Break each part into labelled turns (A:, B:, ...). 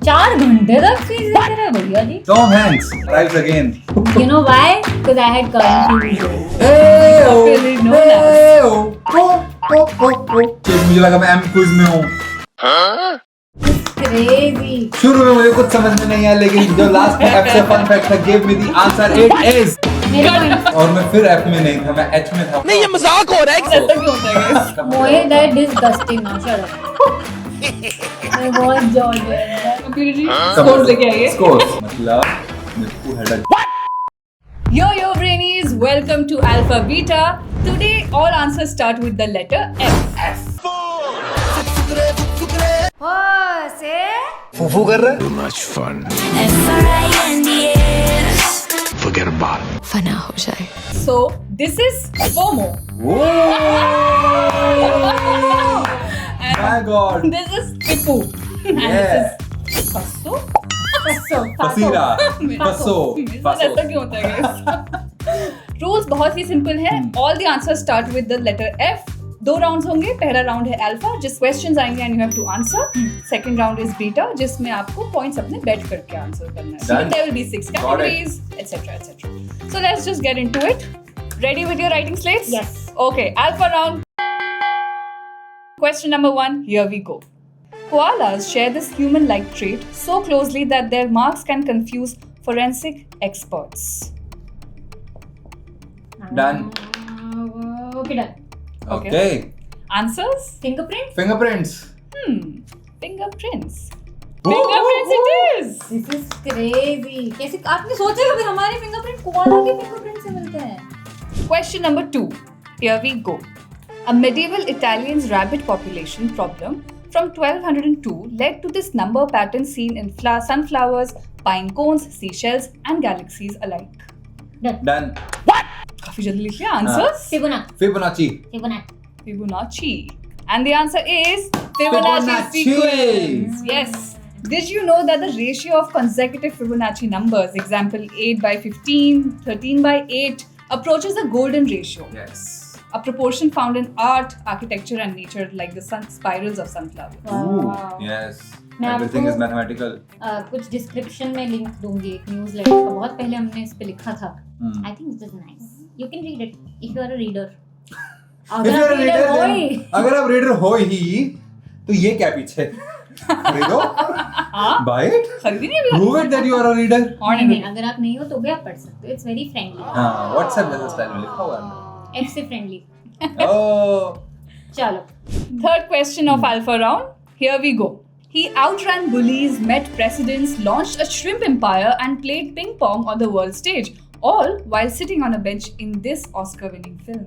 A: 4 घंटे तक स्पीच देते रहे भैया जी।
B: Tom Hanks arrives again.
A: You know why? Because I had confusion.
B: Hey, मुझे लगा मैं क्विज में हूँ।
A: Crazy.
B: शुरू में मुझे कुछ समझ में नहीं आया, लेकिन जो लास्ट में F से फन फैक्ट था, give me the answer, it is. और मैं फिर F में नहीं था, मैं H में था।
C: नहीं, ये मजाक हो रहा है।
D: ऐसा क्यों होता है guys?
A: Mohit, that disgusting now. Shut up. मैं बहुत जॉर्ज है।
D: कंप्यूटर जी स्कोर्स लेके आइए।
B: Scores मतलब मेरे को headache.
D: Yo brainies, welcome to Alpha Beta. Today all answers start with the letter F.
C: फूफू कर रहा है।
E: Too much fun.
F: F-R-I-N-D-S.
E: Forget about it.
F: फना हो जाए।
D: So this is FOMO.
B: My God.
D: This is Tipu. And
B: Yeah.
D: this is Faso.
B: फसीरा, फसो,
D: ऐसा क्यों होता है guys? रूल्स बहुत ही सिंपल है। All the answers start with the letter F. 2 rounds होंगे। पहला राउंड है अल्फा, जिस क्वेश्चंस आएंगे and you have to answer. Second round is beta, जिसमें आपको पॉइंट्स अपने बैठ करके आंसर करना है।
B: Done.
D: There will be 6 categories et cetera et cetera. So let's just get into it. Ready with your writing slates?
A: Yes.
D: Okay, alpha round. Question number 1, here we go. Koalas share this human-like trait so closely that their marks can confuse forensic experts.
B: Done.
A: Okay, done.
B: Okay.
D: Answers?
A: Fingerprint?
B: Fingerprints.
D: Fingerprints. Fingerprints it is!
A: This is crazy. कैसे आपने सोचा कभी हमारे fingerprint koala के fingerprint से मिलते हैं?
D: Question number 2, here we go. A medieval Italian's rabbit population problem from 1202 led to this number pattern seen in sunflowers, pine cones, seashells and galaxies alike.
B: Done.
D: काफी जल्दी लिख लिया answers.
B: Fibonacci.
D: Fibonacci. And the answer is Fibonacci
B: Fibonacci.
D: sequence. Yes. Did you know that the ratio of consecutive Fibonacci numbers, example 8 by 15, 13 by 8, approaches the golden ratio?
B: Yes.
D: A proportion found in art, architecture and nature like the spirals of sunflowers.
A: Wow.
B: Yes.
A: मैं
B: Everything
A: आपको-
B: is mathematical.
A: कुछ description में link दूंगी एक newsletter का, बहुत पहले हमने इस पे लिखा था। I think it is nice, you can read it if you are a reader.
B: If you're a reader, then- अगर आप रीडर हो ही तो ये क्या पीछे खरीदो, buy it,
D: खरीदी नहीं अभी?
B: prove it that you are a reader.
A: नहीं, अगर आप नहीं हो तो भी आप पढ़ सकते हो। It's very friendly.
B: हाँ, WhatsApp जैसा स्टाइल में लिखा हुआ है।
A: एफ से फ्रेंडली।
B: Oh.
A: चलो।
D: Third question of Alpha round. Here we go. He outran bullies, met presidents, launched a shrimp empire, and played ping pong on the world stage, all while sitting on a bench in this Oscar-winning film.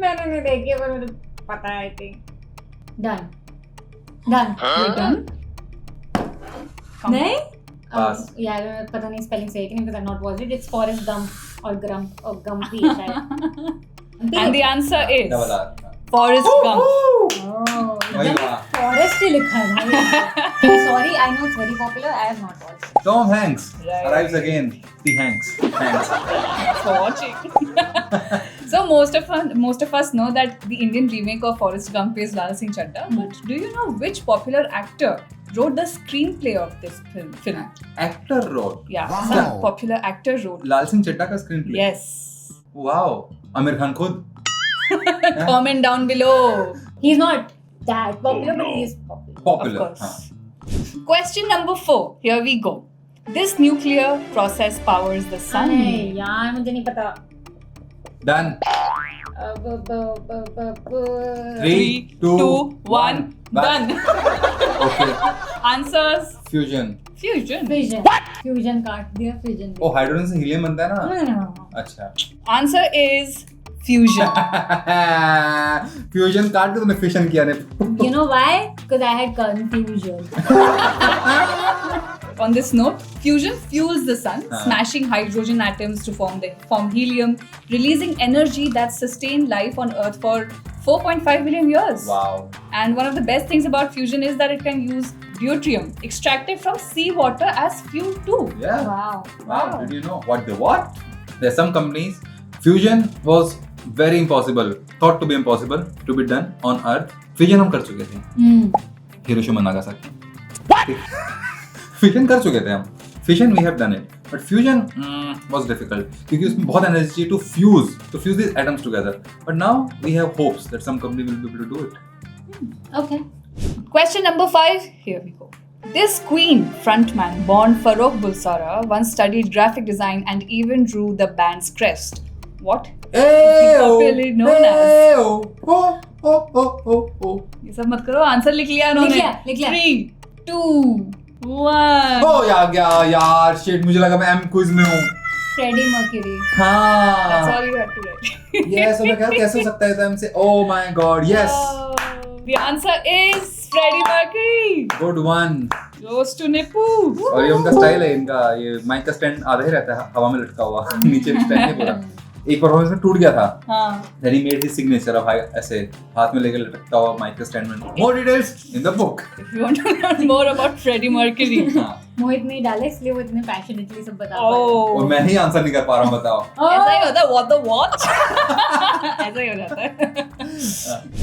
A: मैंने नहीं देखी पर मुझे पता है। I think done.
D: You're done?
A: नहीं
B: Pass.
A: यार पता नहीं स्पेलिंग सही है कि नहीं, because I've not watched it. It's Forrest Gump और Grump और Gumpy शायद।
D: And the answer is
B: Double R.
D: Forrest Gump.
B: वही वहाँ।
A: फॉरेस्ट ही लिखा है भाई। Sorry, I know it's very popular. I have not watched.
B: Tom Hanks
D: Right.
B: arrives again. The Hanks.
D: For watching. So most of us know that the Indian remake of Forrest Gump is Lal Singh Chaddha. But do you know which popular actor wrote the screenplay of this film?
B: Actor role.
D: Yeah,
E: Wow.
D: some popular actor wrote.
B: लाल सिंह चड्ढा का screen play.
D: Yes.
B: Wow. Aamir Khan खुद।
D: Comment down below.
A: He's not that popular, but he is popular.
B: Popular.
D: Of course. Question number 4. Here we go. This nuclear process powers the sun.
A: अरे यार मुझे नहीं पता।
B: Done.
D: 3, 2, 1,
B: Bas.
D: done.
B: Okay.
D: Answers?
B: Fusion.
D: Fusion.
A: Fusion काट दिया fusion.
B: ओ hydrogen से helium बनता है ना?
A: हाँ।
B: अच्छा।
D: Answer is fusion.
B: फ्यूजन काट के तुमने फिशन किया ने।
A: You know why? Because I had confusion.
D: On this note, fusion fuels the sun,
B: हाँ.
D: smashing hydrogen atoms to form helium, releasing energy that sustained life on Earth for 4.5 billion years.
B: Wow.
D: And one of the best things about fusion is that it can use deuterium extracted from seawater as fuel too.
B: Yeah.
A: Wow.
B: Wow. Did you know what? There are some companies. Fusion was very impossible, thought to be impossible to be done on Earth. Fusion हम कर चुके थे. Hiroshima, Nagasaki. Fission कर चुके थे हम, fission we have done it, but fusion was difficult क्योंकि उसमें बहुत एनर्जी चाहिए to fuse these atoms together, but now we have hopes that some company will be able to do it.
A: Okay.
D: Question number 5, here we go. This Queen frontman born Farrokh Bulsara once studied graphic design and even drew the band's crest. What? Popularly known as. ये सब मत करो, answer लिख लिया उन्होंने.
A: लिख लिया.
D: 3, 2, 1.
B: ओ यार शिट, मुझे लगा मैं एम क्विज में हूँ.
A: Freddie Mercury.
B: हाँ.
D: That's all you have to write.
B: Yes, मैं क्या कैसे हो सकता है तो से. Oh my God, yes.
D: The answer is Freddie Mercury.
B: Good one.
D: Goes to Nipu.
B: और ये उनका स्टाइल है, इनका ये माइक का स्टैंड आधा ही रहता है हवा में लटका हुआ, नीचे स्टैंड नहीं पूरा. एक परफॉर्मेंस में टूट गया था.
D: हाँ.
B: Then he made his signature of ऐसे हाथ में लेकर लटकता हुआ माइक का स्टैंड में. More details in the book.
D: If you want to learn more about Freddie Mercury.
A: मोहित नहीं डाले इसलिए वो इतने पैशनेटली सब बता
B: और मैं ही आंसर नहीं कर पा रहा हूँ, बताओ.
D: ऐसा ही होता है, what the watch. ऐसा ही हो जाता है.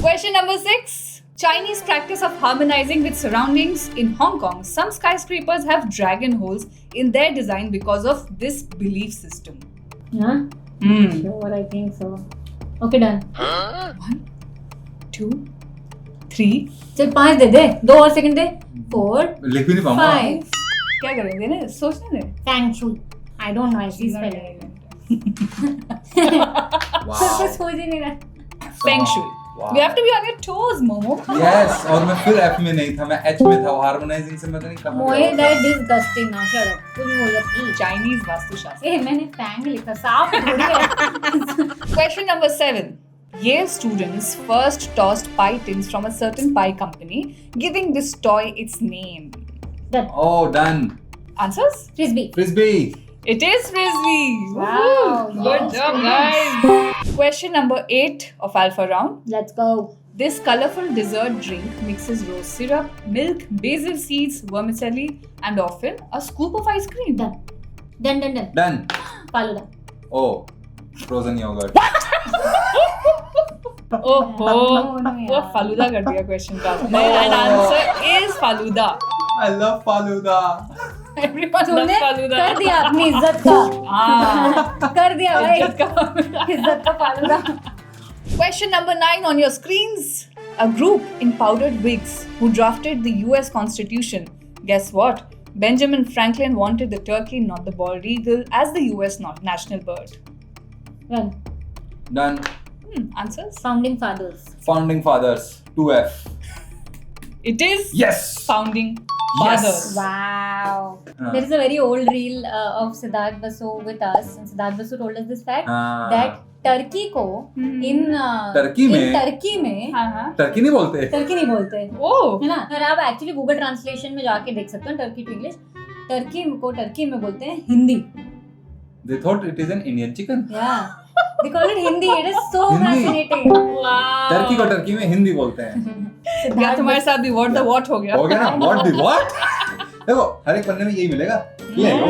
D: Question number 6. Chinese practice of harmonizing with surroundings. In Hong Kong, some skyscrapers have dragon holes in their design because of this belief system.
A: हाँ? Sure, I think so. Okay, done.
D: 1, 2, 3.
A: चल 5 दे दे, 2 और second दे. 4,
B: लिख भी नहीं पाऊंगा.
A: 5.
D: क्या करेंगे ना, सोचने दे.
A: Feng Shui. I don't know ऐसी spelling.
B: Wow.
A: सोच ही नहीं रहा.
D: Feng Shui.
B: Wow.
D: You have to be on your toes, Momo.
B: Yes, और मैं फिर F में नहीं था, मैं H में था. हार्मोनाइजिंग से मैं तो नहीं कहा.
A: मोहित that disgusting ना, shut up. कुछ नहीं बोल रहा.
D: Chinese वास्तुशास्त्र.
A: ए मैंने फैंग लिखा, सांप थोड़ी है.
D: Question number 7. Yale students first tossed pie tins from a certain pie company, giving this toy its name.
A: Done.
B: Oh, done.
D: Answers?
A: Frisbee.
B: Frisbee.
D: It is Frisbee.
A: Wow,
D: Woo! Good
A: yes,
D: job,
A: yes.
D: guys. Question number 8 of Alpha Round.
A: Let's go.
D: This colorful dessert drink mixes rose syrup, milk, basil seeds, vermicelli, and often a scoop of ice cream.
A: Done.
B: Done.
A: Faluda.
B: Oh, frozen yogurt.
D: ओहो, वो फालूदा कर दिया question का. And answer is falooda.
B: I love Faluda.
D: Everyone loves
A: तूने
D: फालूदा.
A: कर दिया अपनी इज्जत का.
D: हाँ.
A: कर दिया भाई.
D: इज्जत का.
A: इज्जत का falooda.
D: Question number 9 on your screens. A group in powdered wigs who drafted the US Constitution. Guess what? Benjamin Franklin wanted the turkey, not the bald eagle, as the US national bird.
A: Done.
B: Done.
D: Answers?
A: Founding fathers.
B: Founding fathers. 2F.
D: It is
B: Yes.
D: founding
B: Yes.
D: fathers.
A: Wow. There is a very old reel of Siddharth Basu with us, and Siddharth Basu told us this fact that Turkey को in
B: Turkey
A: में
D: हाँ.
B: Turkey नहीं बोलते.
A: Turkey नहीं बोलते,
D: Oh.
A: है ना. और आप एक्चुअली गूगल ट्रांसलेशन में जाके देख सकते हो टर्की टू इंग्लिश. टर्की को टर्की में बोलते हैं Hindi.
B: They thought it is an Indian chicken.
A: Yeah. They call it Hindi. It is so
B: Hindi.
A: fascinating.
D: Wow.
B: Turkey को टर्की में हिंदी बोलते हैं.
D: क्या तुम्हारे साथ भी what the what हो गया?
B: हो गया ना? What the what? देखो हर एक पन्ने में यही मिलेगा. ले लो.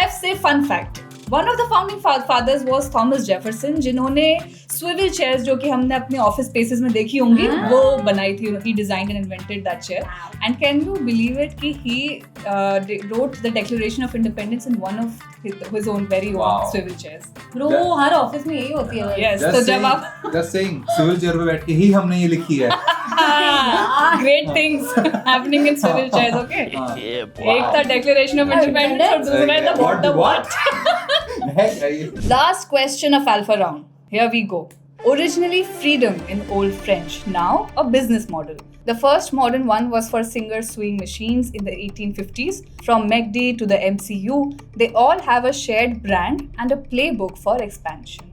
D: F से fun fact. One of the founding fathers was Thomas Jefferson, जिन्होंने swivel chairs जो कि हमने अपने office spaces में देखी होंगी, वो बनाई थी. He designed and invented that chair. And can you believe it कि he wrote the Declaration of Independence in one of his own very own swivel chairs.
A: Bro, her office में यही होती है.
D: Yes. तो जब आप
B: just saying swivel chair पे बैठ के ही हमने ये लिखी है.
D: great things happening in swivel chairs, okay? एक था Declaration of Independence और दूसरा था what the what. Last question of Alpha Round. Here we go. Originally freedom in Old French, now a business model. The first modern one was for Singer sewing machines in the 1850s. From MacD to the MCU, they all have a shared brand and a playbook for expansion.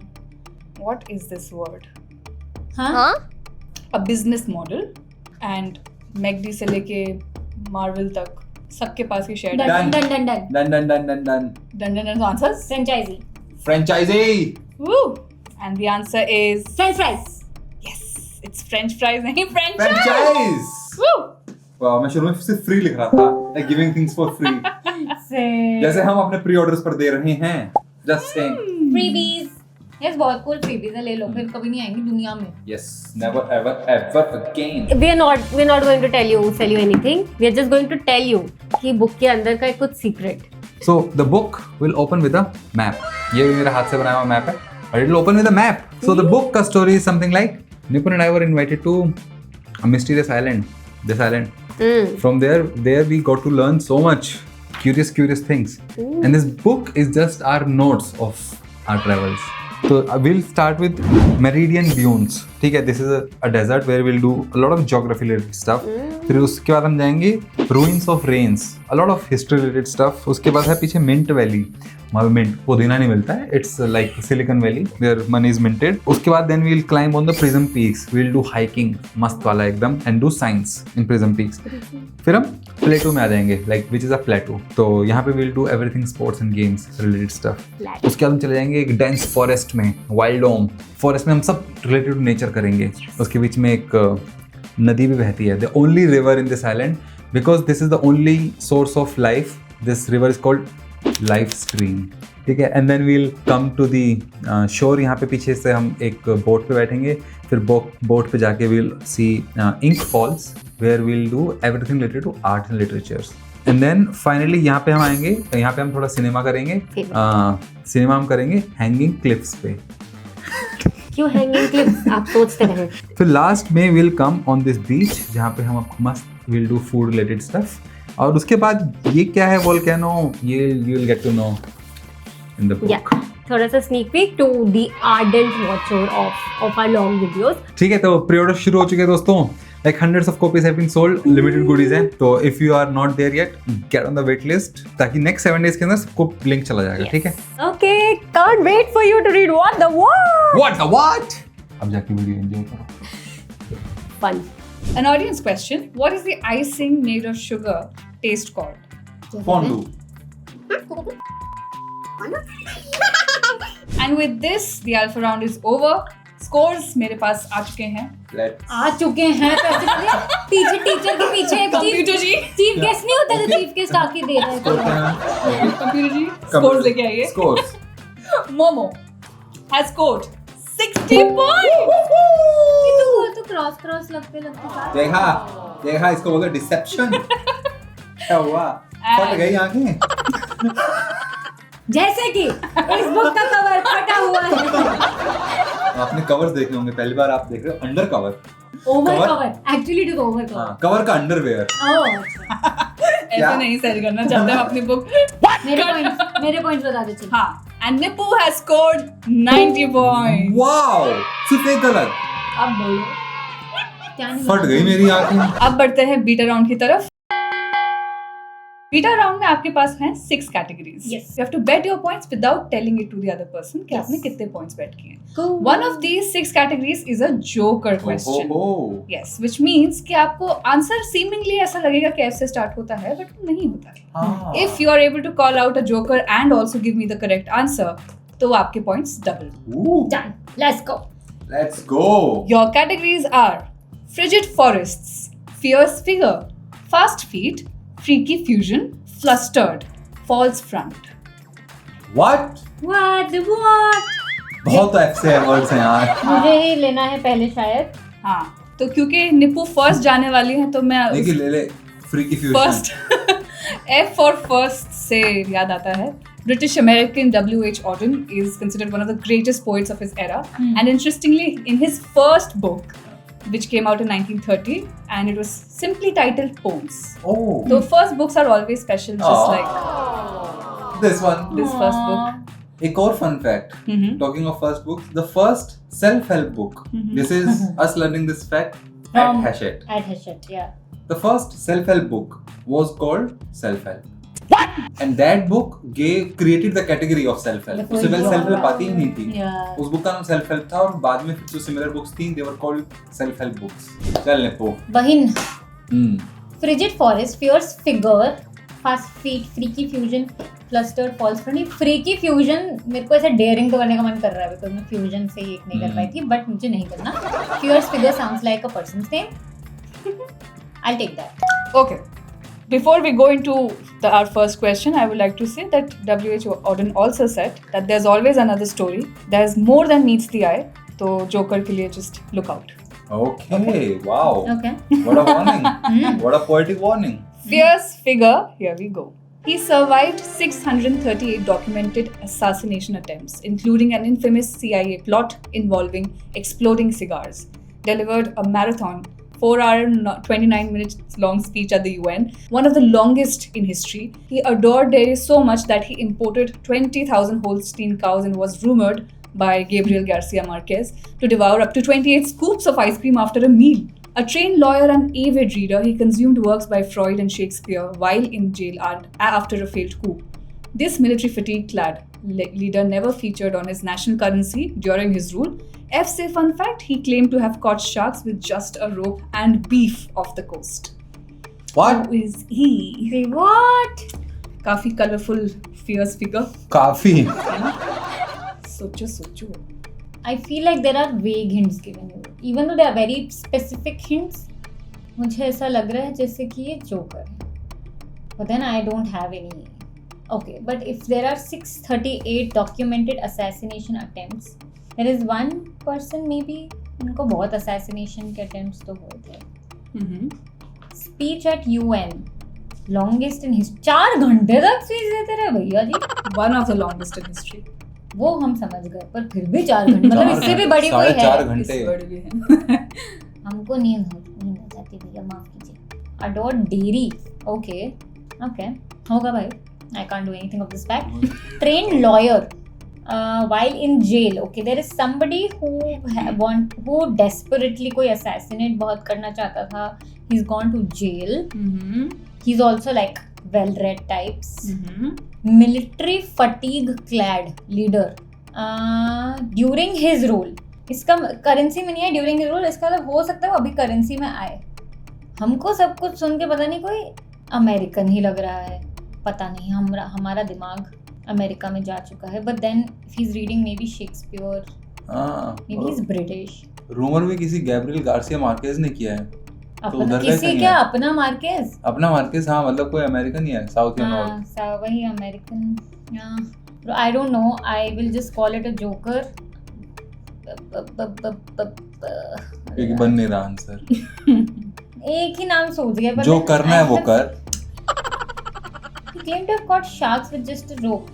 D: What is this word?
A: हाँ?
D: A business model and MacD से लेके Marvel तक सबके पास ही shared.
B: Done.
D: Answers?
A: Franchisee.
B: Franchisee.
D: Woo! And the answer is
A: French fries.
D: yes. It's French fries, नहीं franchise.
B: Franchise.
D: Woo!
B: वाह, मैं शुरू में सिर्फ फ्री लिख रहा था, like giving things for free. जैसे हम अपने प्री ऑर्डर्स पर दे रहे हैं. Just saying.
A: Freebies. यस बहुत cool freebies है, ले लो, फिर कभी नहीं आएंगी दुनिया में.
B: Yes, never ever ever again.
C: we're not going to sell you anything. We are just going to tell you कि बुक के अंदर का कुछ secret.
B: So the book will open with a map. ये भी मेरे हाथ से बनाया हुआ मैप है, but it will open with a map. So the book का story is something like Nipun and I were invited to a mysterious island. This island. From there we got to learn so much curious things. And this book is just our notes of our travels. So we'll start with Meridian Dunes. ठीक है, this is a desert where we'll do a lot of geography related stuff. फिर उसके बाद हम जाएंगे Ruins of Rains, a lot of history related stuff. उसके बाद है पीछे Mint Valley. वहाँ पे mint पुदीना नहीं मिलता है, it's like Silicon Valley where money is minted. उसके बाद then we'll climb on the Prism Peaks. We'll do hiking मस्त वाला एकदम and do science in Prism Peaks. फिर हम plateau में आ जाएंगे, like which is a plateau. तो यहाँ पे we'll do everything sports and games related stuff. उसके बाद हम चले जाएंगे एक dense forest में, Wildome forest में हम सब related to nature करेंगे. उसके बीच में एक नदी भी बहती है, the only river in this island, because this is the only source of life. This river is called life stream. ठीक है, and then we'll come to the shore. यहाँ पे पीछे से हम एक बोट पे बैठेंगे, फिर बोट पे जाके we'll see ink falls where we'll do everything related to art and literature. And then finally यहाँ पे हम आएंगे, यहाँ पे हम थोड़ा सिनेमा करेंगे. सिनेमा हम करेंगे हैंगिंग क्लिफ्स पे.
C: क्यों हैंगिंग क्लिप्स? आप सोचते रहे.
B: फिर लास्ट में will come on this beach जहाँ पे हम आपको मस्त will do food related stuff. और उसके बाद ये क्या है वोल्केनो, ये you will get to know in the book.
C: थोड़ा सा sneak peek to the ardent watcher of our long videos.
B: ठीक है, तो प्री ऑर्डर शुरू हो चुके हैं दोस्तों. Like hundreds of copies have been sold, limited goodies हैं. तो if you are not there yet, get on the wait list ताकि next 7 days के अंदर सबको लिंक चला जाएगा. ठीक है.
C: Okay, can't wait for you to read what the what.
B: What the what? अब जाके वीडियो एंजॉय करो.
C: Fun.
D: An audience question: what is the icing made of sugar taste called?
B: Fondue.
D: And with this, the alpha round is over. Scores मेरे पास आ चुके हैं.
A: आ चुके हैं पीछे teacher के पीछे
D: कंप्यूटर जी
A: चीफ गेस्ट नहीं होता, तो चीफ गेस्ट आके दे रहे हैं.
D: कंप्यूटर जी स्कोर्स लेके आइए.
B: Scores.
D: Momo has scored 60 points.
A: तो क्रॉस लगते
B: देखा इसको बोलते डिसेप्शन. क्या हुआ? फट गई आंखें.
A: जैसे कि इस बुक का कवर फटा हुआ है.
B: आपने कवर्स देखे होंगे, पहली बार आप देख रहे हो under cover.
A: Over cover, actually it is over cover.
B: हाँ, कवर का अंडरवेयर.
D: ऐसे नहीं सेल करना चाहते हम अपनी बुक.
A: मेरे पॉइंट्स बता दो.
D: हाँ, and Nipu has scored 90 points.
B: Wow, सिर्फ एक गलत.
A: अब बोलो क्या नहीं
B: फट गई मेरी आंखें.
D: अब बढ़ते हैं बीटा राउंड की तरफ. बीटा राउंड में आपके पास हैं 6 categories.
A: Yes.
D: You have to bet your points without telling it to the other person कि आपने कितने points bet किए. One of these 6 categories is a joker question. Yes, which means कि आपको आंसर seemingly ऐसा लगेगा कि ऐसे स्टार्ट होता है, but नहीं होता है. If you are able to call out a joker and also give me the correct answer, तो आपके points double.
A: Done. Let's go.
B: Let's go.
D: Your categories are frigid forests, fierce figure, fast feet, freaky fusion, flustered, false front.
B: What?
A: What?
B: बहुत ऐसे words हैं यार.
A: मुझे ही लेना है पहले शायद.
D: हाँ, तो क्योंकि निप्पू फर्स्ट जाने वाली है तो मैं
B: देखिए ले freaky fusion.
D: First F for first से याद आता है. British American W.H. Auden is considered one of the greatest poets of his era. And interestingly, in his first book, which came out in 1930, and it was simply titled Poems.
B: Oh.
D: So first books are always special, just like
B: This one.
D: this first book.
B: एक और fun fact. Talking of first books, the first self-help book. This is us learning this fact at Hachette.
A: At Hachette, yeah.
B: The first self-help book was called Self-Help. What? And that book created the category of self-help. उससे पहले self-help आती ही नहीं थी.
A: Yeah.
B: उस book का नाम self-help था और बाद में फिर जो similar books थी, they were called self-help books. चल निप्पो.
A: बहिन.
C: Frigid forest, fierce figure, fast feet, freaky fusion, flustered, false front. Freaky fusion मेरे को ऐसा daring तो करने का मन कर रहा है because मैं fusion से ही एक नहीं कर पाई थी, but मुझे नहीं करना. Fierce figure sounds like a person's name. I'll take that.
D: Okay. Before we go into our first question, I would like to say that W.H. Auden also said that there's always another story. There's more than meets the eye. So Joker के लिए just look out.
B: Okay, wow.
C: Okay.
B: What a warning. What a poetic warning.
D: Fierce figure, here we go. He survived 638 documented assassination attempts, including an infamous CIA plot involving exploding cigars. Delivered a marathon 4-hour, 29 minutes long speech at the UN, one of the longest in history. He adored dairy so much that he imported 20,000 Holstein cows and was rumored by Gabriel Garcia Marquez to devour up to 28 scoops of ice cream after a meal. A trained lawyer and avid reader, he consumed works by Freud and Shakespeare while in jail after a failed coup. This military fatigue-clad leader never featured on his national currency during his rule. Say fun fact, he claimed to have caught sharks with just a rope and beef off the coast.
B: What?
D: Who is he?
C: Wait, what?
D: काफी colorful, fierce figure.
B: काफी.
D: सोचो.
C: I feel like there are vague hints given you. Even though they are very specific hints, मुझे ऐसा लग रहा है जैसे कि ये जोकर है. But then I don't have any. Okay, but if there are 638 documented assassination attempts, there is one person maybe उनको बहुत assassination के attempts तो हुए थे. Speech at UN, longest in history. 4 घंटे तक speech देते रहे भैया जी.
D: One of the longest in history.
C: वो हम समझ गए, पर फिर भी 4 घंटे, मतलब इससे भी बड़ी कोई है.
B: 4.5 घंटे.
D: इस बड़ी भी है.
C: हमको नींद आ जाती भैया, माफ कीजिए. Adore dairy. Okay, होगा भाई. I can't do anything of this fact. Trained lawyer. While in jail, okay, there is somebody who desperately कोई assassinate बहुत करना चाहता था. He's gone to jail. He's also like well-read types. Military fatigue clad leader. During his rule. इसका currency में नहीं है during his rule. इसका मतलब हो सकता है वो अभी करेंसी में आए. हमको सब कुछ सुन के पता नहीं कोई अमेरिकन ही लग रहा है. पता नहीं, हमारा दिमाग अमेरिका में जा चुका है. But then if he is reading maybe Shakespeare, maybe is British.
B: Rumour में किसी गैब्रियल गार्सिया मार्केज ने किया है.
C: अपना किसी क्या अपना मार्केज?
B: अपना मार्केज, हाँ, मतलब कोई अमेरिकन ही है, साउथ या नॉर्थ.
C: हां, वही American. I don't no, I will just call it a joker.
B: क्योंकि बन नहीं रहा आंसर.
C: एक ही नाम सोच गया, पर
B: जो करना है वो कर.
C: He claimed to have caught sharks with just a rope.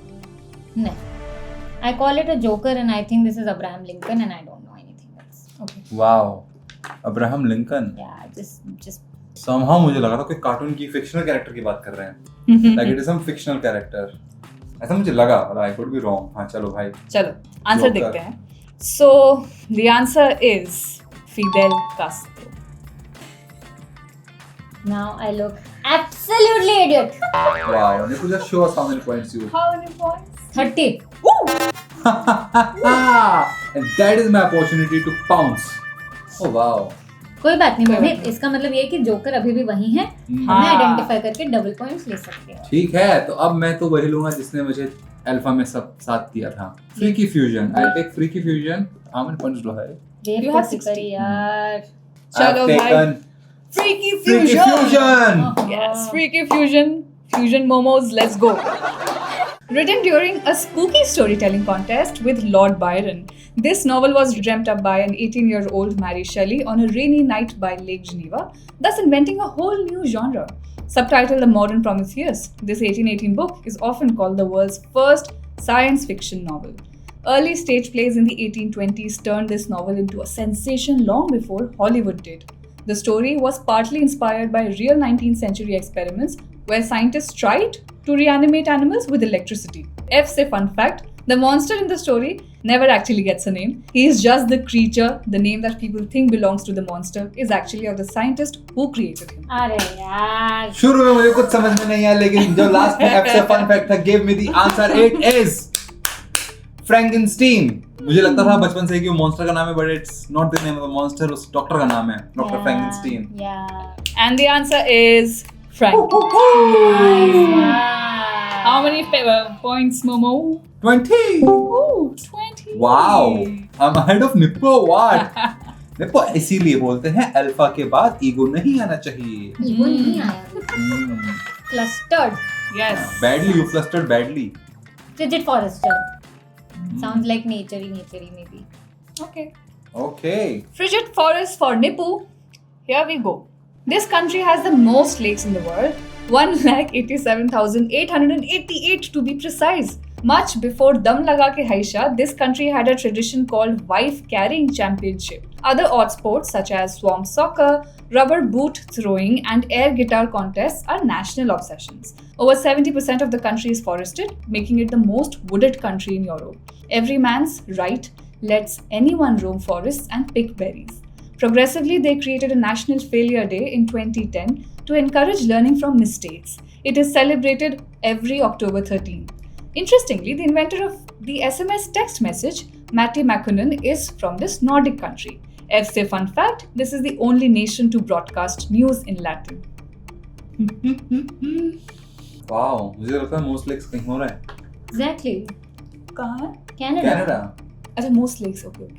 C: No. I call it a joker and I think this is Abraham Lincoln and I don't know anything else.
D: Okay.
B: Wow. Abraham Lincoln.
C: Yeah, just
B: somehow मुझे लगा था कोई cartoon की fictional character की बात कर रहे हैं. Like it is some fictional character. ऐसा मुझे लगा, but I could be wrong. हाँ, चलो भाई.
D: चलो आंसर देखते हैं. So the answer is Fidel Castro.
C: now I look absolutely idiot.
B: Wow. Niku, just show us how many points you.
D: How many points?
C: 30.
B: And that is my opportunity to pounce. Oh wow.
C: कोई बात नहीं मोहित, इसका मतलब ये है कि joker अभी भी वही है. हमें आइडेंटिफाई करके डबल पॉइंट्स ले सकते हैं.
B: ठीक है, तो अब मैं तो वही लूंगा जिसने मुझे अल्फा में सब साथ दिया था. Freaky fusion. I take freaky fusion. How many points do I have?
D: You have 60
C: यार.
D: चलो भाई. Freaky Fusion! Yes, Freaky Fusion. Fusion Momos, let's go. Written during a spooky storytelling contest with Lord Byron, this novel was dreamt up by an 18-year-old Mary Shelley on a rainy night by Lake Geneva, thus inventing a whole new genre. Subtitled The Modern Prometheus, this 1818 book is often called the world's first science fiction novel. Early stage plays in the 1820s turned this novel into a sensation long before Hollywood did. The story was partly inspired by real 19th century experiments where scientists tried to reanimate animals with electricity. Say fun fact, the monster in the story never actually gets a name. He is just the creature. The name that people think belongs to the monster is actually of the scientist who created him.
C: अरे यार.
B: शुरू में मुझे कुछ समझ में नहीं आया, लेकिन जो लास्ट में F से fun fact था, gave me the answer. It is Frankenstein. मुझे लगता था बचपन से कि वो मॉन्स्टर का नाम है, but it's not the name of the monster. उस डॉक्टर का नाम है, doctor Frankenstein.
C: Yeah.
D: And the answer is Frank. How many points, Momo?
B: 20.
D: Ooh, 20.
B: Wow. I'm ahead of Nippo. What? Nippo इसीलिए बोलते हैं अल्फा के बाद ईगो नहीं आना चाहिए.
C: ईगो नहीं आया. Flustered.
D: Yes.
B: Badly, you flustered badly.
C: Frigid Forester. Sounds like naturey maybe.
D: Okay.
B: Okay.
D: Frigid forest for Nipu. Here we go. This country has the most lakes in the world. 1,87,888 to be precise. Much before Dam Laga Ke Haisha, this country had a tradition called wife carrying championship. Other odd sports such as swamp soccer, rubber boot throwing and air guitar contests are national obsessions. Over 70% of the country is forested, making it the most wooded country in Europe. Every man's right lets anyone roam forests and pick berries. Progressively, they created a National Failure Day in 2010 to encourage learning from mistakes. It is celebrated every October 13. Interestingly, the inventor of the SMS text message, Matti Mäkinen, is from this Nordic country. FC fun fact, this is the only nation to broadcast news in Latin.
B: Wow, मुझे लगता है most lakes कहीं हो रहा है.
C: Exactly.
D: कहाँ है?
C: Canada.
B: Canada.
D: अच्छा, most lakes, okay.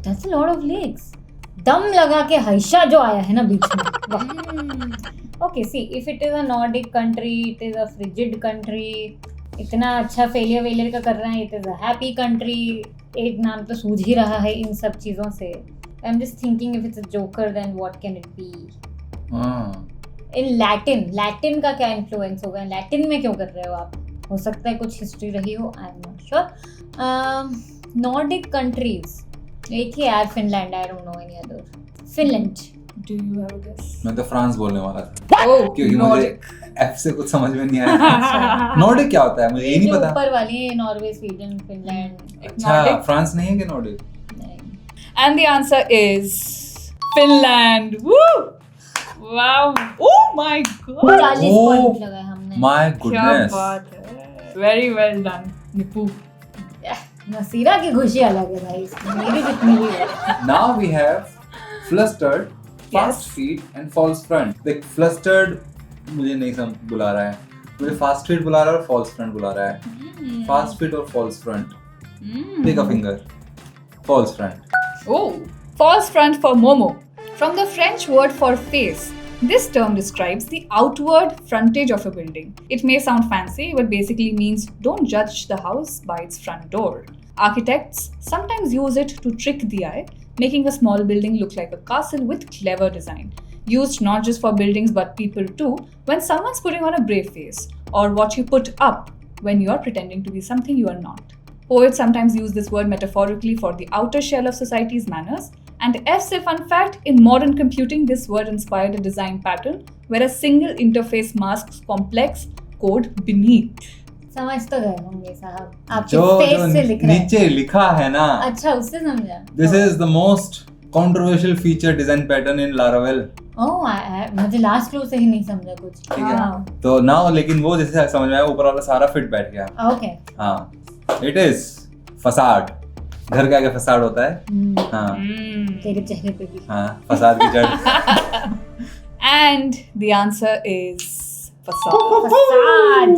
C: That's a lot of lakes. दम लगा के हाइशा जो आया है ना बीच में. Okay, see, if it is a Nordic country, it is a frigid country. इतना अच्छा फेलियर का कर रहे हैं. It is a happy country. एक नाम तो सूझ ही रहा है इन सब चीज़ों से. I'm just thinking if it's a joker, then what can it be? In Latin का क्या influence होगा? Latin में क्यों कर रहे हो आप? हो सकता है कुछ history रही हो. I'm not sure. Nordic countries. एक ही यार Finland. I don't know any other. Finland.
D: Do you have a guess?
B: मैं तो फ्रांस बोलने वाला था.
D: Oh,
B: क्योंकि मुझे
D: Nordic.
B: F से कुछ समझ में नहीं आया. नॉर्डिक क्या होता है? मुझे ये नहीं
C: जो
B: पता.
C: ऊपर वाली है नॉर्वे, स्वीडन, फिनलैंड.
B: अच्छा,
D: Nordic.
B: फ्रांस नहीं है कि Nordic?
D: And the answer is Finland. Woo! Wow. Oh my god.
C: 40
B: Oh.
C: Point लगाए हमने.
B: My
D: क्या
B: goodness.
D: बात है. Very well done, Nipu.
C: Nasira की खुशी अलग है भाई. मेरी जितनी भी है.
B: Now we have flustered, fast
D: Yes.
B: feet and false front. Like flustered मुझे नहीं बुला रहा है. मुझे fast feet बुला रहा है और false front बुला रहा है. Fast feet और false front. Take a finger. False front.
D: Oh, false front for Momo. From the French word for face, this term describes the outward frontage of a building. It may sound fancy, but basically means don't judge the house by its front door. Architects sometimes use it to trick the eye, making a small building look like a castle with clever design. Used not just for buildings but people too, when someone's putting on a brave face, or what you put up when you are pretending to be something you are not. Poets sometimes use this word metaphorically for the outer shell of society's manners. And F's fun fact, in modern computing, this word inspired a design pattern where a single interface masks complex code beneath.
C: समझ तो गए होंगे साहब. आपके
B: जो
C: face से लिख रहे हैं.
B: नीचे लिखा है ना.
C: अच्छा, उससे समझा.
B: This is the most controversial feature design pattern in Laravel.
C: ओह, मुझे लास्ट क्लू से ही नहीं समझा कुछ.
B: ठीक है. तो now लेकिन वो जैसे समझ में आया ऊपर वाला सारा फिट बैठ गया.
C: ओके.
B: हाँ. It is facade. घर के आगे फसाड होता है. हाँ.
C: तेरे चेहरे पे भी.
B: हाँ. फसाद की जड़.
D: And the answer is facade.
C: फसाद.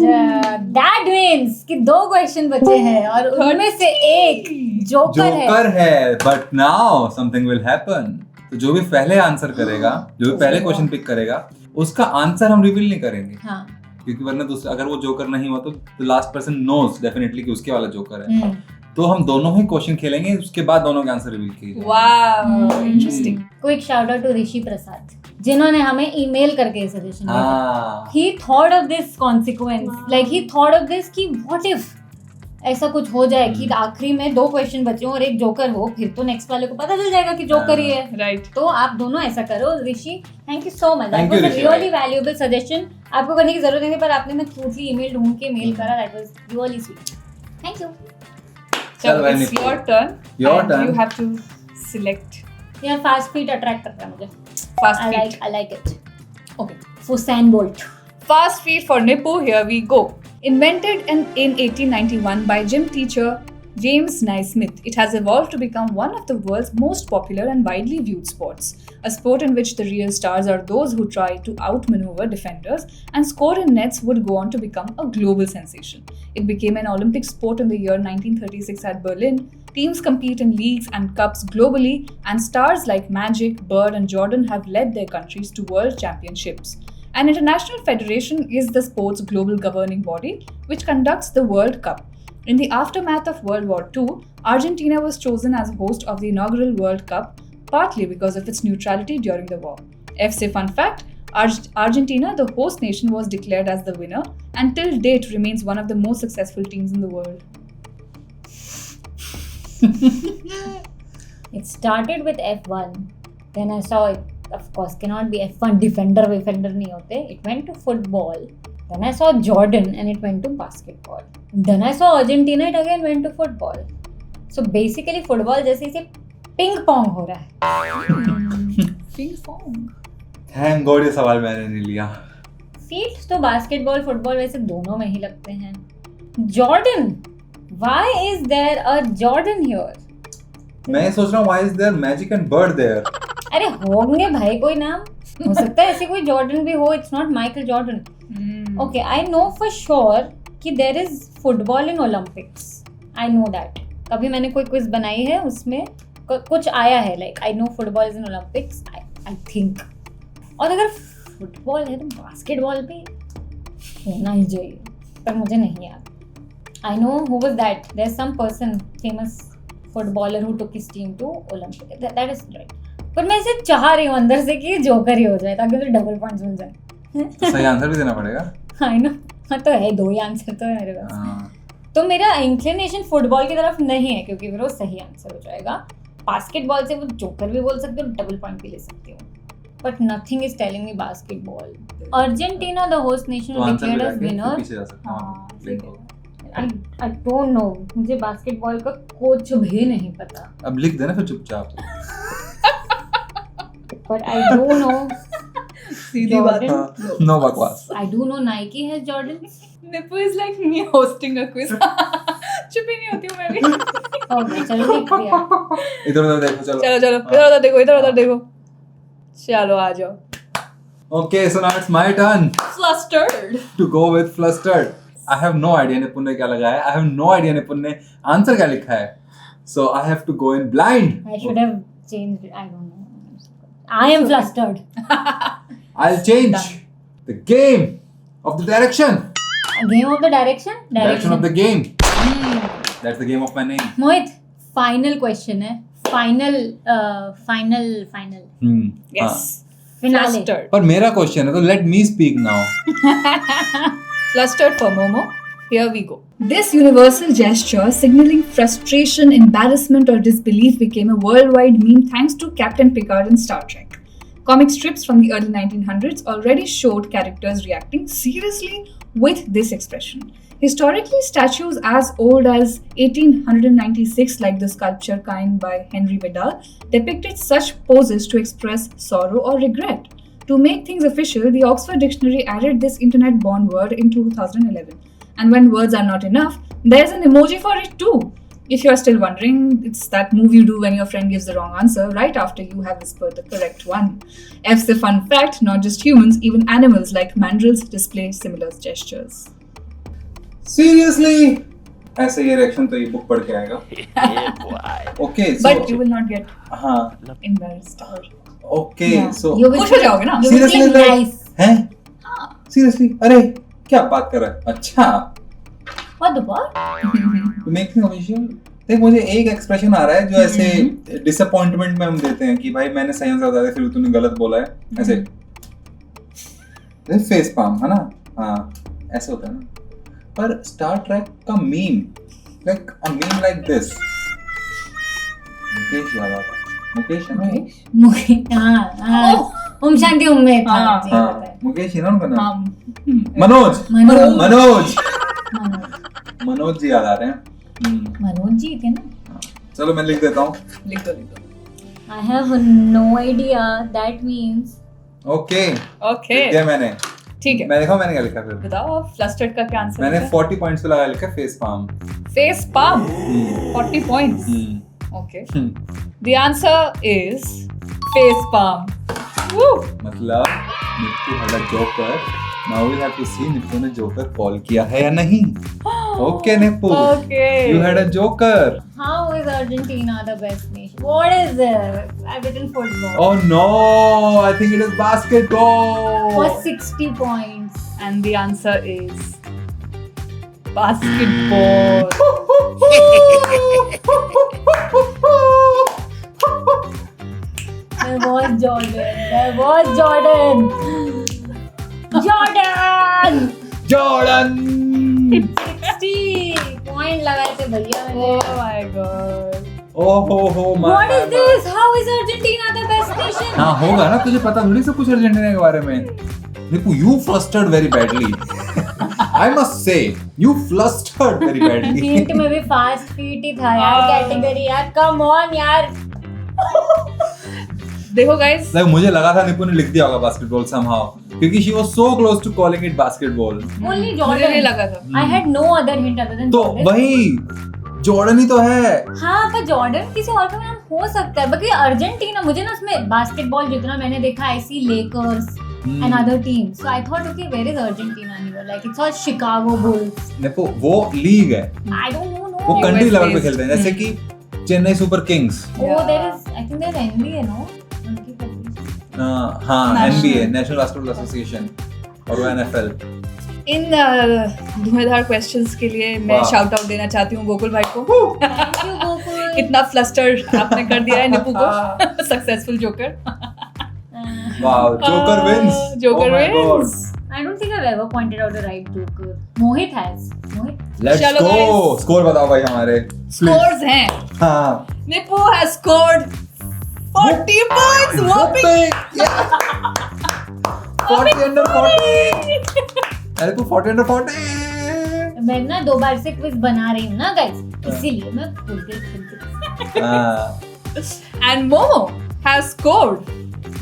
C: That means कि 2 क्वेश्चन बचे हैं और उनमें से एक जोकर है.
B: जोकर है. But now something will happen. तो जो भी पहले आंसर करेगा, जो भी पहले क्वेश्चन पिक करेगा, उसका आंसर हम रिवील नहीं करेंगे.
C: हाँ.
B: क्योंकि वरना दूसरा अगर वो जोकर नहीं हुआ तो लास्ट पर्सन नोज डेफिनेटली कि उसके वाला जोकर है. तो हम दोनों ही क्वेश्चन खेलेंगे, उसके बाद दोनों के आंसर रिवील किए जाएंगे.
D: Wow, interesting.
C: Quick shout out to Rishi Prasad जिन्होंने हमें ईमेल करके सजेशन दिया.
B: हाँ.
C: He thought of this consequence, like he thought of this कि what if ऐसा कुछ हो जाए कि आखिरी में 2 क्वेश्चन बचे हो और एक जोकर हो, फिर तो नेक्स्ट वाले को पता चल जाएगा कि जोकर ही है.
D: Right.
C: तो आप दोनों ऐसा करो. Rishi, thank you so much. That
B: Thank
C: was
B: you,
C: uh
B: Rishi
C: really
B: भाई.
C: Valuable suggestion. आपको करने की जरूरत नहीं थी पर आपने मैं स्मूथली ईमेल ढूंढ के मेल करा. That was really sweet. Thank you.
D: So
B: चल भाई,
D: it's
B: Nipu.
D: your turn.
B: Your
D: and
B: turn.
D: You have to select
C: यार फास्ट फीट अट्रैक्ट करता है मुझे.
D: fast
C: I
D: feet.
C: like it.
D: Okay.
C: Usain Bolt.
D: Fast feet for Nipu, here we go. Invented in 1891 by gym teacher James Naismith, it has evolved to become one of the world's most popular and widely viewed sports. A sport in which the real stars are those who try to outmaneuver defenders and score in nets would go on to become a global sensation. It became an Olympic sport in the year 1936 at Berlin. Teams compete in leagues and cups globally, and stars like Magic, Bird, and Jordan have led their countries to world championships. An international federation is the sport's global governing body which conducts the World Cup. In the aftermath of World War II, Argentina was chosen as host of the inaugural World Cup, partly because of its neutrality during the war. FC fun fact, Argentina, the host nation, was declared as the winner and till date remains one of the most successful teams in the world.
C: It started with F1. Then I saw it, of course, cannot be F1 defender नहीं होते. It went to football. Then I saw Jordan and it went to basketball. Then I saw Argentina, it again went to football. So basically football जैसे इसे ping pong हो रहा है.
D: Ping pong.
B: Thank God ये सवाल मैंने नहीं लिया.
C: फील्ड्स तो बास्केटबॉल फुटबॉल वैसे दोनों में ही लगते हैं. Jordan, why is there a Jordan here?
B: मैं ये सोच रहा हूँ why is there magic and bird there?
C: अरे होंगे भाई कोई नाम, हो सकता है ऐसे कोई जॉर्डन भी हो. It's not Michael Jordan. Okay, I know for sure कि there is football in Olympics. I know that. कभी मैंने कोई क्विज बनाई है उसमें कुछ आया है, like I know football is in Olympics, I think. और अगर फुटबॉल है तो बास्केटबॉल भी होना ही चाहिए, पर मुझे नहीं याद. I know who was that. There is some person famous footballer who took his team to Olympic. That is right. पर मैं इसे चाह रही हूँ अंदर से कि जोकर ही हो जाए ताकि मुझे डबल पॉइंट्स मिल जाए.
B: सही आंसर भी देना पड़ेगा.
C: I know. हाँ तो है, दो ही आंसर तो है मेरे पास. तो मेरा इंक्लिनेशन फुटबॉल की तरफ नहीं है क्योंकि फिर वो सही आंसर हो जाएगा. बास्केटबॉल से वो जोकर भी बोल सकते हो, डबल पॉइंट भी ले सकती हूँ. But nothing is telling me basketball. Argentina the host nation declared as winner.
B: पीछे जा सकते हैं.
C: I don't know. मुझे बास्केटबॉल का कुछ भी नहीं पता.
B: अब लिख देना फिर चुपचाप.
C: But I don't know.
D: सीधी बात.
B: नो बकवास.
C: I do know Nike has Jordans.
D: Nippu is like me hosting a quiz. चुप ही नहीं होती हूँ मैं भी.
C: Okay, चलो लिख दिया.
B: इधर-उधर देखो. चलो
D: चलो इधर-उधर देखो, इधर-उधर देखो. चलो आ जाओ.
B: Okay, so now it's my turn
D: Flustered.
B: to go with flustered. I have no idea निपुण ने क्या लगाया है. I have no idea निपुण ने आंसर क्या लिखा है. So I have to go in blind.
C: I should have changed it. I don't know. I am flustered.
B: I'll change the game of the direction.
C: Game of the direction?
B: Direction of the game. That's the game of my name.
C: Mohit, final question है. Final.
D: Yes.
C: Finale.
D: Flustered.
B: पर मेरा question है तो let me speak now.
D: Flustered for Momo. Here we go. This universal gesture signaling frustration, embarrassment, or disbelief became a worldwide meme thanks to Captain Picard in Star Trek. Comic strips from the early 1900s already showed characters reacting seriously with this expression. Historically, statues as old as 1896, like the sculpture kind by Henry Vidal, depicted such poses to express sorrow or regret. To make things official, the Oxford Dictionary added this internet-born word in 2011. And when words are not enough, there's an emoji for it too. If you're still wondering, it's that move you do when your friend gives the wrong answer right after you have whispered the correct one. F's a fun fact, not just humans, even animals like mandrills display similar gestures.
B: Seriously? ऐसे ये reaction तो ये book पढ़ के आएगा. Okay, so
D: But you will not get
B: हाँ.
D: embarrassed or...
B: Okay,
C: Yeah.
B: so
C: You will
D: खुश हो जाओगे ना?
C: You will
B: Seriously,
C: feel
B: like-
C: nice.
B: हैं? Seriously? अरे क्या बात कर रहा है? अच्छा.
C: What the what?
B: To make things official. देख मुझे एक एक्सप्रेशन आ रहा है जो ऐसे डिसअपॉइंटमेंट में हम देते हैं कि भाई मैंने सही आंसर बता दिया फिर तूने गलत बोला है. ऐसे फेस पाम है ना. हाँ ऐसे होता है ना. पर स्टार ट्रैक का meme like a meme like this. Mukesh याद आता है. मुकेश है ना.
C: मुकेश. हाँ. ओम शांति ओम में था.
D: हाँ,
C: जी, पता है.
B: मुकेश ही ना उनका नाम.
D: हाँ.
B: मनोज.
C: मनोज.
B: मनोज.
C: मनोज.
B: मनोज जी याद आ रहे हैं.
C: मनोज जी थे ना.
B: चलो मैं लिख देता हूँ.
D: लिख दो.
C: I have no idea. That means.
B: Okay.
D: Okay.
B: लिख दिया मैंने.
D: ठीक है.
B: मैं देखा मैंने क्या लिखा फिर.
D: बताओ फ्लस्टर्ड का क्या आंसर
B: मैंने
D: है?
B: 40 पॉइंट्स पे लगा लिखा face palm.
D: Face palm. 40 points. Okay. The answer is face palm. Woo!
B: मतलब Nippu had a joker. Now we'll have to see Nippu ने जोकर कॉल किया है या नहीं. Okay Nippu.
D: Okay.
B: You had a joker.
C: How is Argentina the best nation? What is this? I've written football.
B: Oh no, I think it is basketball.
C: For 60 points.
D: And the answer is basketball.
C: There was Jordan. There was Jordan. Jordan.
B: Jordan.
C: 60 point लगाए थे भैया मैंने.
D: Oh my god.
B: Oh my.
C: What is this? How is Argentina the best nation?
B: हाँ होगा ना, तुझे पता थोड़ी सब कुछ अर्जेंटीना के बारे में. Nipu, you flustered very badly. I must say, you flustered very badly.
C: Feet में भी fast feet ही था यार category यार. Come on यार.
D: देखो guys,
B: Like मुझे लगा था निपु ने लिख दिया होगा basketball somehow, क्योंकि she was so close to calling it basketball.
C: Only
D: मुझे नहीं
C: Jordan.
D: लगा था.
C: I had no other hint other than
B: तो
C: Jordan.
B: वही जॉर्डन ही तो है.
C: हाँ पर जॉर्डन किसी और का नाम हो सकता है, बाकी अर्जेंटीना मुझे ना उसमें बास्केटबॉल जितना मैंने देखा आई सी Lakers and other teams, so I thought okay where is Argentina and you were like it's all Chicago Bulls.
B: Nipu वो लीग है,
C: I don't know.
B: वो
C: No.
B: कंट्री
D: US
B: लेवल पे
D: based.
B: खेलते हैं, जैसे कि Chennai super Kings.
C: Oh there is I think there's NBA no उनकी federation.
B: हाँ
D: National.
B: NBA national basketball association और वो NFL.
D: इन धुआंधार क्वेश्चंस के लिए मैं
B: वाह.
D: शाउट आउट देना चाहती हूँ गोकुल भाई को.
C: Thank you Gokul.
D: इतना फ्लस्टर आपने कर दिया है निपु को. Successful joker.
B: Wow, Joker wins.
D: Joker
B: Oh my God.
D: wins.
C: I don't think I've ever pointed out a right joker. Mohit has. Mohit.
B: Let's
D: चलो
B: go.
D: guys.
B: स्कोर बताओ भाई हमारे. Please.
D: Scores हैं.
B: हाँ.
D: Nipu has scored 40 points. Whopping.
B: 40 under 40. अरे तू 40 under 40.
C: मैं ना 2 बार से क्विज बना रही हूँ ना गाइस, इसीलिए मैं खुल के
B: हाँ.
D: And Momo has scored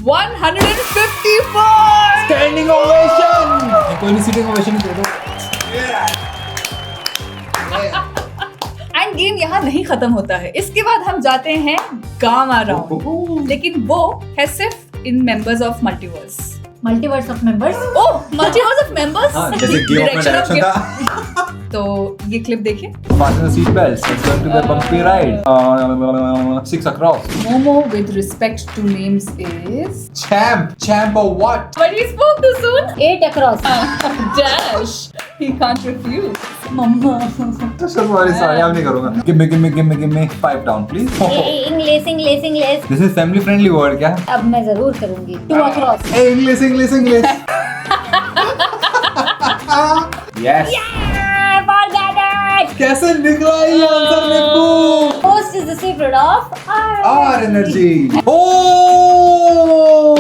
D: 150 points.
B: Standing ovation. कोई नहीं sitting ovation दे दो.
D: एंड गेम यहाँ नहीं खत्म होता है. इसके बाद हम जाते हैं गामा राउंड, लेकिन वो है सिर्फ in members of multiverse.
C: Multiverse of members.
D: Oh, multiverse of members.
B: हाँ जैसे गेम ऑफ डायरेक्शन था.
D: तो ये क्लिप देखिए.
B: Fasten the seat belts. It's going to be a bumpy ride. 6 across.
D: Momo with respect to names is
B: Champ or what?
D: but he spoke too soon.
C: 8 across.
D: Dash. He can't refuse.
C: Mamma.
B: Sorry, I'm नहीं करूँगा. Give me 5 down, please.
C: English.
B: This is family friendly word क्या?
C: अब मैं जरूर करूंगी. 2 across.
B: Hey, English. Yes.
C: Yeah, forget it.
B: कैसे निकला ये answer Nippu?
C: Host is the secret of
B: R energy. Oh!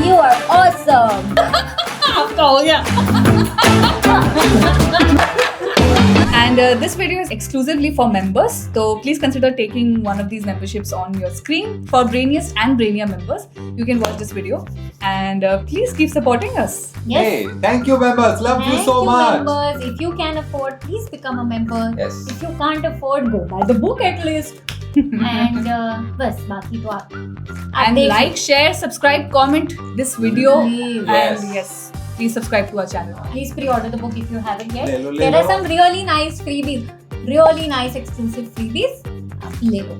C: You are awesome.
D: आपका हो गया. And this video is exclusively for members, so please consider taking one of these memberships on your screen. For Brainiest and Brainia members, you can watch this video, and please keep supporting us.
C: Yes.
B: Hey, thank you members. Love you
C: Thank
B: so
C: you,
B: much.
C: members. If you can afford, please become a member.
B: Yes.
C: If you can't afford, go buy the book at least. And बस बाकी तो आप
D: And
C: देख
D: like, share, subscribe, comment this video,
C: Please.
D: and yes, please subscribe to our channel.
C: Please pre-order the book if you haven't yet.
B: ले लो.
C: There are some really nice freebies, really nice exclusive freebies. आप ले लो.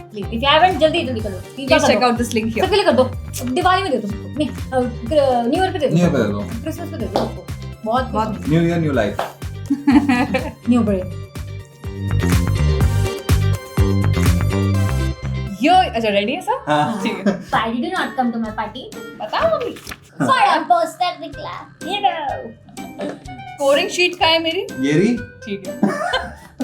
C: Please, if you haven't, जल्दी कर लो.
D: Please check out this link here.
C: सबके लिए कर दो. दिवाली में दे दो सबको. नहीं, न्यू ईयर पे दे दो.
B: New Year पे दे दो.
C: क्रिसमस पे दे दो सबको. बहुत
B: New year, new life.
C: New brain.
D: Yo, अच्छा ready है सर?
B: हाँ.
D: ठीक है.
C: Why did you not come to my party?
D: बताओ मम्मी.
C: For a poster निकला. You know.
D: Scoring sheet का है मेरी?
B: ये रही.
D: ठीक है.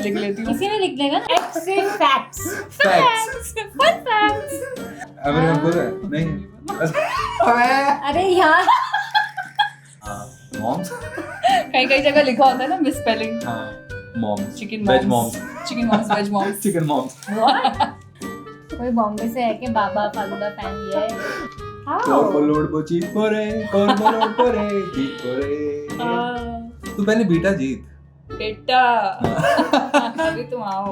D: लिख लेती हूँ.
C: किसी ने लिख देगा ना. Say facts.
B: Facts.
D: Fun facts.
B: Everyone बोल रहा है? नहीं. अबे.
C: अरे यार.
B: Moms.
D: कई जगह लिखा होता है ना misspelling.
B: हाँ. Moms.
D: Chicken
B: Veg
D: moms.
B: moms.
D: Chicken moms, veg moms.
B: Chicken moms.
C: कोई बॉम्बे से है कि बाबा फालूदा फैन ये है.
B: कोरबलोड बोची कोरे कोरबलोड कोरे जी कोरे. तू पहले बीटा जीत.
D: बेटा. अभी तुम आओ.